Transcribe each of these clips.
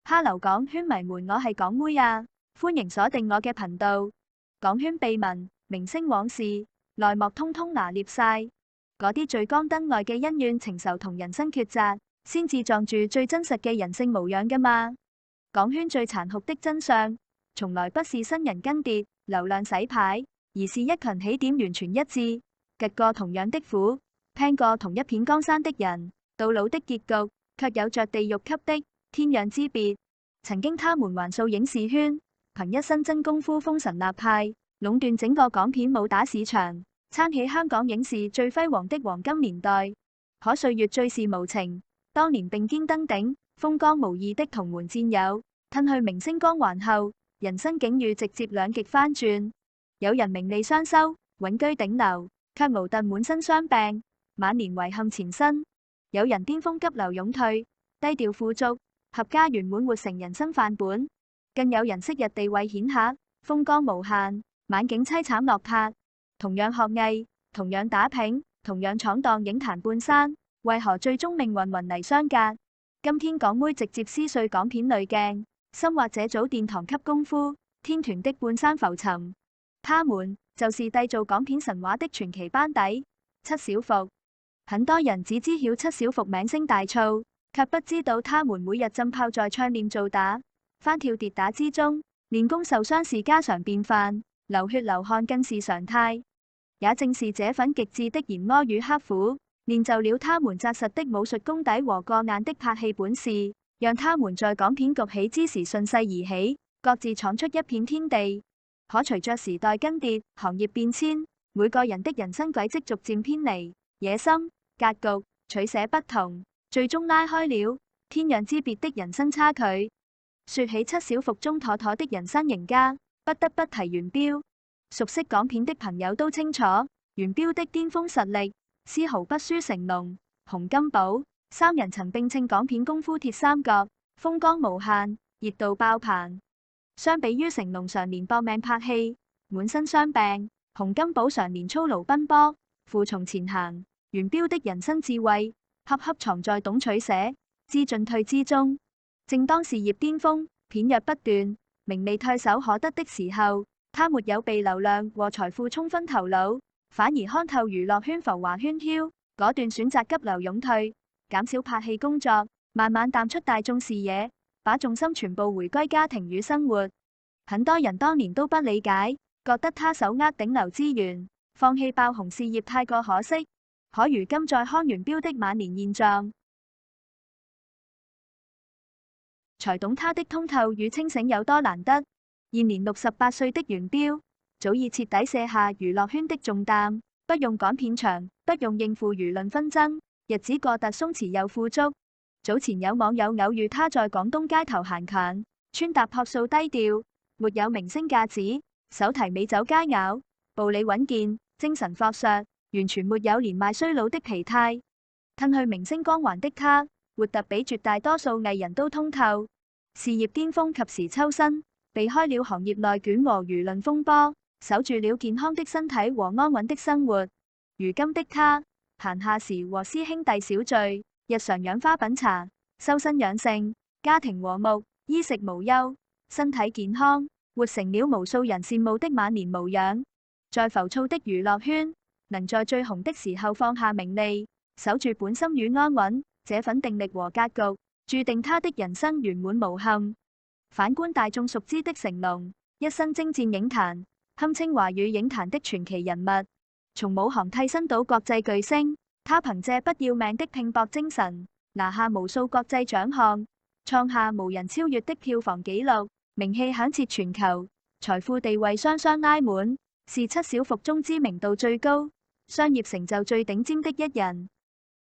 哈嘍港圈迷們，我係港妹啊，歡迎鎖定我嘅頻道。港圈秘聞、明星往事、內幕通通拿捏晒，嗰啲聚光燈外嘅恩怨情仇同人生抉擇，先至撞住最真實嘅人性模樣㗎嘛。港圈最殘酷的真相，從來不是新人更迭、流量洗牌，而是一群起點完全一致、極過同樣的苦、拼過同一片江山的人，到老的結局卻有着地獄級的天壤之別。曾經他們橫掃影視圈，憑一身真功夫封神立派，壟斷整個港片武打市場，撐起香港影視最輝煌的黃金年代。可歲月最是無情，當年並肩登頂、風光無二的同門戰友，褪去明星光環後，人生境遇直接兩極翻轉。有人名利雙收，穩居頂流，卻熬得滿身傷病，晚年遺憾纏身；有人巔峰急流勇退，低調富足，合家圓滿活成人生範本；更有人昔日地位顯赫，風光無限，晚景淒慘落魄。同樣學藝，同樣打拼，同樣闖蕩影壇半山，為何最終命運雲泥相隔？今天港妹直接撕碎港片濾鏡，深挖這組殿堂級功夫天團的半山浮沉。他們就是締造港片神話的傳奇班底七小福。很多人只知曉七小福名聲大噪，卻不知道他們每日浸泡在唱念做打、翻跳跌打之中，練功受傷是家常便飯，流血流汗更是常態。也正是這份極致的嚴苛與刻苦，練就了他們紮實的武術功底和過硬的拍戲本事，讓他們在港片崛起之時順勢而起，各自闖出一片天地。可隨着時代更迭、行業變遷，每個人的人生軌跡逐漸偏離，野心、格局、取捨不同，最終拉開了天壤之別的人生差距。說起七小福中妥妥的人生贏家，不得不提元彪。熟悉港片的朋友都清楚，元彪的巔峰實力絲毫不輸成龍、洪金寶三人，曾並稱港片功夫鐵三角，風光無限，熱度爆棚。相比於成龍常年搏命拍戲，滿身傷病，洪金寶常年操勞奔波，負重前行，元彪的人生智慧恰恰藏在懂取捨、知進退之中。正當事業巔峰、片約不斷、名利唾手可得的時候，他沒有被流量和財富沖昏頭腦，反而看透娛樂圈浮華喧囂，果斷選擇急流勇退，減少拍戲工作，慢慢淡出大眾視野，把重心全部回歸家庭與生活。很多人當年都不理解，覺得他手握頂流資源，放棄爆紅事業太過可惜。可如今再看元彪的晚年現狀，才懂他的通透與清醒有多難得。現年68歲的元彪，早已徹底卸下娛樂圈的重擔，不用趕片場，不用應付輿論紛爭，日子過得鬆弛又富足。早前有網友偶遇他在廣東街頭閒逛，穿搭樸素低調，沒有明星架子，手提美酒佳肴，步履穩健，精神矍鑠，完全沒有年邁衰老的疲態。褪去明星光環的他，活得比絕大多數藝人都通透。事業巔峰及時抽身，避開了行業內捲和輿論風波，守住了健康的身體和安穩的生活。如今的他，閒暇時和師兄弟小聚，日常養花品茶，修身養性，家庭和睦，衣食無憂，身體健康，活成了無數人羨慕的晚年模樣。在浮躁的娛樂圈，能在最紅的時候放下名利，守住本心與安穩，這份定力和格局，注定他的人生圓滿無憾。反觀大眾熟知的成龍，一生征戰影壇，堪稱華語影壇的傳奇人物。從武行替身到國際巨星，他憑借不要命的拼搏精神，拿下無數國際獎項，創下無人超越的票房紀錄，名氣響徹全球，財富地位雙雙拉滿，是七小福中知名度最高、商業成就最頂尖的一人。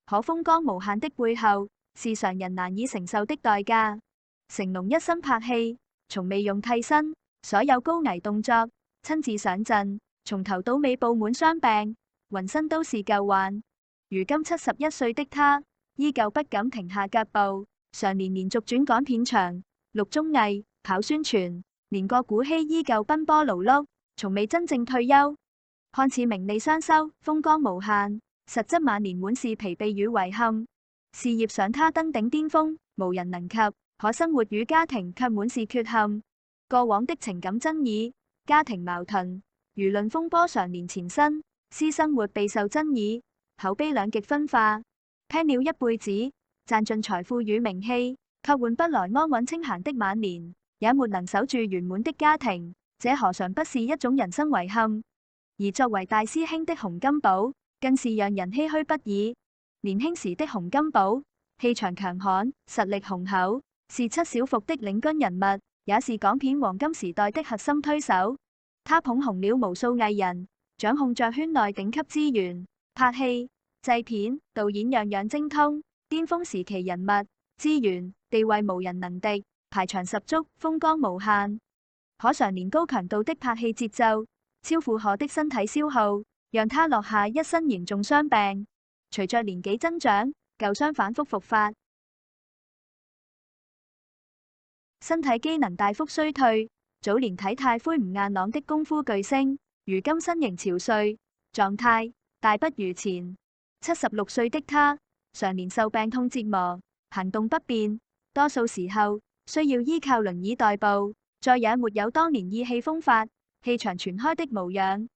可風光無限的背後，是常人難以承受的代價。成龍一生拍戲，從未用替身，所有高危動作親自上陣，從頭到尾布滿傷病，渾身都是舊患。如今71歲的他，依舊不敢停下腳步，常年連續轉趕片場、錄綜藝、跑宣傳，連個古稀依舊奔波勞碌，從未真正退休。看似名利雙收、風光無限，實則晚年滿是疲憊與遺憾。事業上他登頂巔峰，無人能及。可生活與家庭卻滿是缺陷。過往的情感爭議、家庭矛盾、輿論風波常年纏身，私生活備受爭議，口碑兩極分化。拼了一輩子，賺盡財富與名氣，卻換不來安穩清閒的晚年，也沒能守住圓滿的家庭，這何嘗不是一種人生遺憾？而作為大師兄的洪金寶，更是讓人唏噓不已。年輕時的洪金寶，氣場強悍，實力雄厚，是七小福的領軍人物，也是港片黃金時代的核心推手。他捧紅了無數藝人，掌控着圈內頂級資源，拍戲、製片、導演樣樣精通，巔峰時期人物、資源、地位無人能敵，排場十足，風光無限。可常年高強度的拍戲節奏，超負荷的身體消耗，讓他落下一身嚴重傷病。隨着年紀增長，舊傷反覆復發，身體機能大幅衰退。早年體態魁梧硬朗的功夫巨星，如今身形憔悴，狀態大不如前。76歲的他，常年受病痛折磨，行動不便，多數時候需要依靠輪椅代步，再也沒有當年意氣風發、氣場全開的模樣。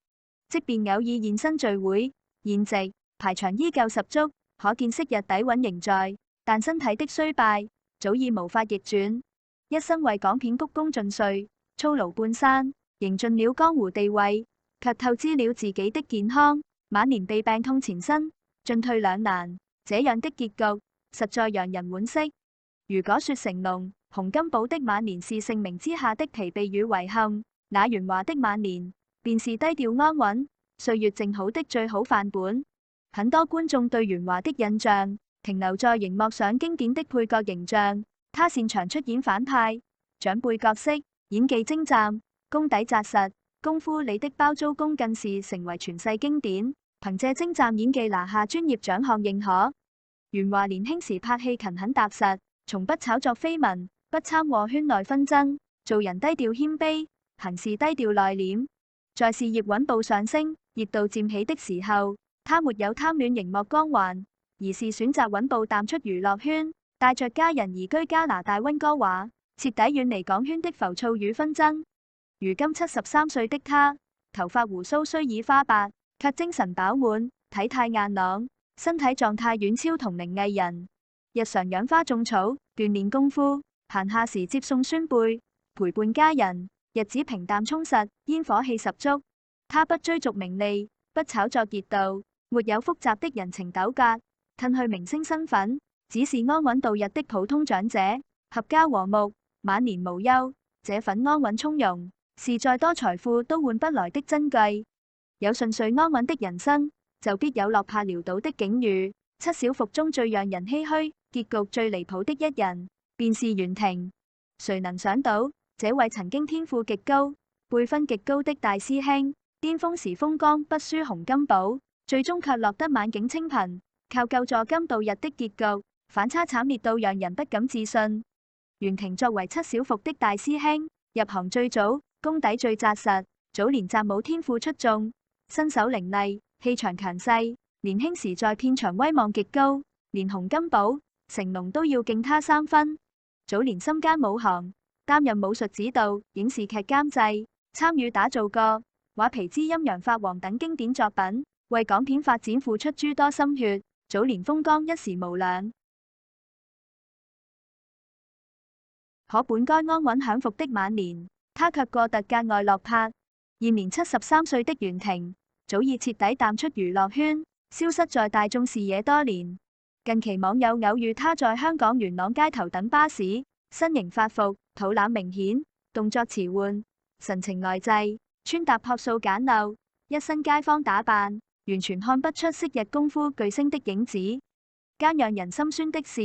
即便偶爾現身聚會、宴席，排場依舊十足，可見昔日底蘊仍在，但身體的衰敗早已無法逆轉。一生為港片鞠躬盡瘁，操勞半生，贏盡了江湖地位，卻透支了自己的健康，晚年被病痛纏身，進退兩難。這樣的結局實在讓人惋惜。如果說成龍、洪金寶的晚年是盛名之下的疲憊與遺憾，那元華的晚年便是低調安穩、歲月靜好的最好範本。很多觀眾對元華的印象停留在熒幕上經典的配角形象，他擅長出演反派、長輩角色，演技精湛，功底紮實。功夫裏的包租公更是成為傳世經典，憑借精湛演技拿下專業獎項認可。元華年輕時拍戲勤懇踏實，從不炒作緋聞，不參和圈內紛爭，做人低調謙卑，行事低調內斂。在事業穩步上升、熱度漸起的時候，他沒有貪戀熒幕光環，而是選擇穩步淡出娛樂圈，帶着家人移居加拿大溫哥華，徹底遠離港圈的浮躁與紛爭。如今73歲的他，頭髮鬍鬚雖已花白，卻精神飽滿，體態硬朗，身體狀態遠超同齡藝人。日常養花種草，鍛鍊功夫，閒下時接送孫輩，陪伴家人，日子平淡充實，煙火氣十足。他不追逐名利，不炒作熱度，沒有複雜的人情糾葛，褪去明星身份，只是安穩度日的普通長者，合家和睦，晚年無憂。這份安穩從容，是再多財富都換不來的真諦。有順遂安穩的人生，就必有落魄潦倒的境遇。七小福中最讓人唏噓、結局最離譜的一人，便是袁霆。誰能想到，這位曾經天賦極高、輩分極高的大師兄，巔峰時風光不輸洪金寶，最終卻落得晚景清貧，靠救助金度日的結局，反差慘烈到讓人不敢置信。袁霆作為七小福的大師兄，入行最早，功底最紮實，早年習武天賦出眾，身手凌厲，氣場強勢。年輕時在片場威望極高，連洪金寶、成龍都要敬他3分。早年深耕武行，擔任武術指導、影視劇監製，參與打造過《畫皮之陰陽法王》等經典作品，為港片發展付出諸多心血。早年風光一時無兩，可本該安穩享福的晚年，他卻過得格外落魄。現年73歲的袁霆，早已徹底淡出娛樂圈，消失在大眾視野多年。近期網友偶遇他在香港元朗街頭等巴士，身形發福，肚腩明顯，動作遲緩，神情呆滯，穿搭樸素簡陋，一身街坊打扮，完全看不出昔日功夫巨星的影子。更讓人心酸的是，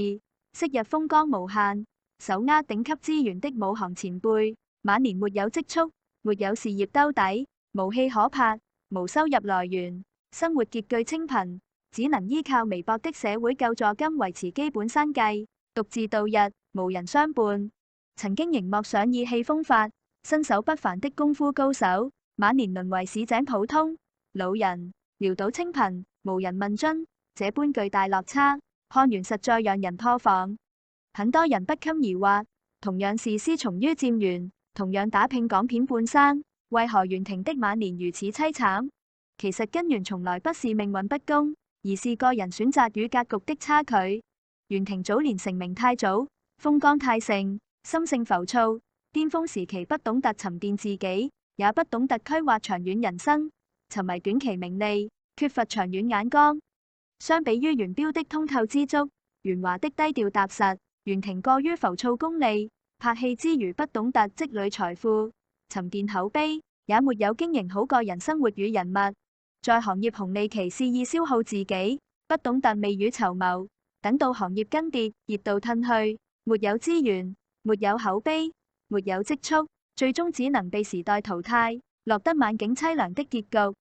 昔日風光無限、手握頂級資源的武行前輩，晚年沒有積蓄，沒有事業兜底，無戲可拍，無收入來源，生活拮據清貧，只能依靠微薄的社會救助金維持基本生計，獨自度日，無人相伴。曾經熒幕上意氣風發、身手不凡的功夫高手，晚年淪為市井普通老人，潦倒清貧，無人問津。這般巨大落差，看完實在讓人破防。很多人不禁疑惑，同樣是師從於漸園，同樣打拼港片半生，為何袁庭的晚年如此凄慘？其實根源從來不是命運不公，而是個人選擇與格局的差距。袁庭早年成名太早，風光太盛，心性浮躁，巔峰時期不懂得沉澱自己，也不懂得規劃長遠人生，沉迷短期名利，缺乏長遠眼光。相比於袁彪的通透知足，袁華的低調踏實，袁庭過於浮躁功利，拍戲之餘不懂得積累財富，沉澱口碑，也沒有經營好個人生活與人物。在行業紅利期肆意消耗自己，不懂得未雨綢繆，等到行業更迭，熱度褪去，沒有資源，沒有口碑，沒有積蓄，最終只能被時代淘汰，落得晚景淒涼的結局。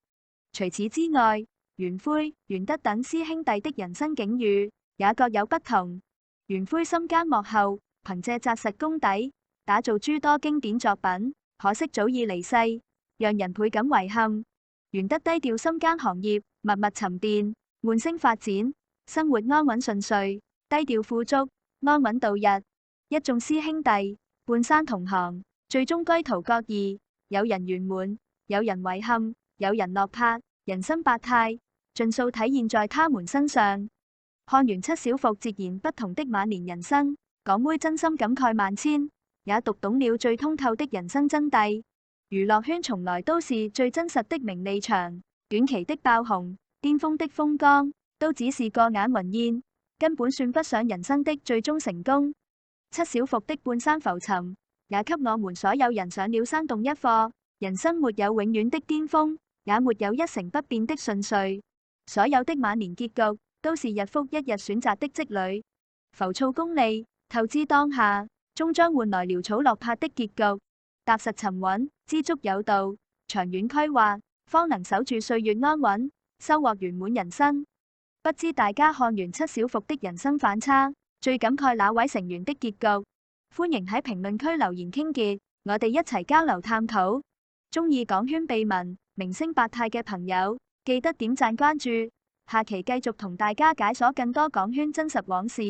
除此之外，袁魁、袁德等師兄弟的人生境遇也各有不同。袁魁深耕幕後，憑借紮實功底，打造諸多經典作品，可惜早已離世，讓人倍感遺憾。袁德低調深耕行業，默默沉澱，悶聲發展，生活安穩順遂，低調富足，安穩度日。一眾師兄弟，半生同行，最終歸途各異，有人圓滿，有人遺憾，有人落魄，人生百態，盡數體現在他們身上。看完七小福截然不同的晚年人生，港妹真心感慨萬千，也讀懂了最通透的人生真諦。娛樂圈從來都是最真實的名利場，短期的爆紅，巔峰的風光，都只是過眼雲煙，根本算不上人生的最終成功。七小福的半生浮沉，也給我們所有人上了生動一課：人生沒有永遠的巔峰，也沒有一成不變的順遂。所有的晚年結局，都是日復一日選擇的積累。浮躁功利，透支當下，終將換來潦草落魄的結局。踏實沉穩，知足有道，長遠規劃，方能守住歲月安穩，收穫圓滿人生。不知大家看完七小福的人生反差，最感慨哪位成員的結局？歡迎喺評論區留言傾結，我哋一齊交流探討。鍾意港圈秘聞、明星百態嘅朋友，記得點讚關注，下期繼續同大家解鎖更多港圈真實往事。